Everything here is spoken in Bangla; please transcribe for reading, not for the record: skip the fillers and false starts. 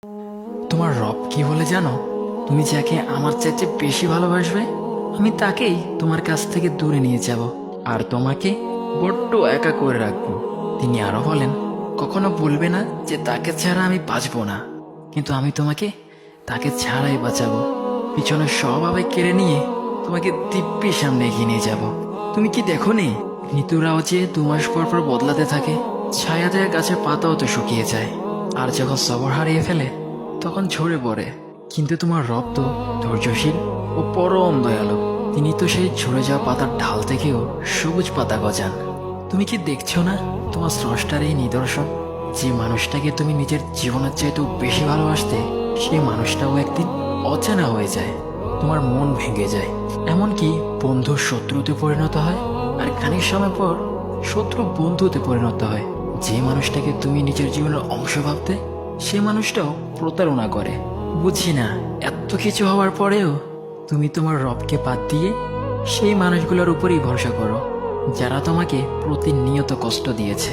তোমার রব কি বলে জানো? তুমি যাকে আমার চাইতে বেশি ভালোবাসবে, আমি তাকেই তোমার কাছ থেকে দূরে নিয়ে যাব আর তোমাকে বড্ড একা করে রাখবো। তিনি আরো বলেন, কখনো বলবে না যে তাকে ছাড়া আমি বাঁচবো না, কিন্তু আমি তোমাকে তাকে ছাড়াই বাঁচাবো। পিছনে সব আবেগ কেড়ে নিয়ে তোমাকে দিব্যি সামনে এগিয়ে নিয়ে যাব। তুমি কি দেখো নি, ঋতুরাও যে 2 মাস পর পর বদলাতে থাকে, ছায়া দেয়া গাছের পাতাও তো শুকিয়ে যায়, আর যখন সবর হারিয়ে ফেলে তখন ঝরে পড়ে। কিন্তু তোমার রব তো ধৈর্যশীল ও পরম দয়ালু। তিনি তো সেই ঝরে যাওয়া পাতার ঢাল থেকেও সবুজ পাতা গজান। তুমি কি দেখছো না তোমার স্রষ্টার এই নিদর্শন? যে মানুষটাকে তুমি নিজের জীবনের চাইতেও বেশি ভালোবাসতে, সেই মানুষটাও একদিন অচেনা হয়ে যায়, তোমার মন ভেঙে যায়, এমনকি বন্ধু শত্রুতে পরিণত হয়, আর খানিক সময় পর শত্রু বন্ধুতে পরিণত হয়। যে মানুষটাকে তুমি নিজের জীবনের অংশ ভাবতে, সে মানুষটাও প্রতারণা করে। বুঝি না, এত কিছু হওয়ার পরেও তুমি তোমার রবকে বাদ দিয়ে সেই মানুষগুলোর উপরেই ভরসা করো, যারা তোমাকে প্রতিনিয়ত কষ্ট দিয়েছে।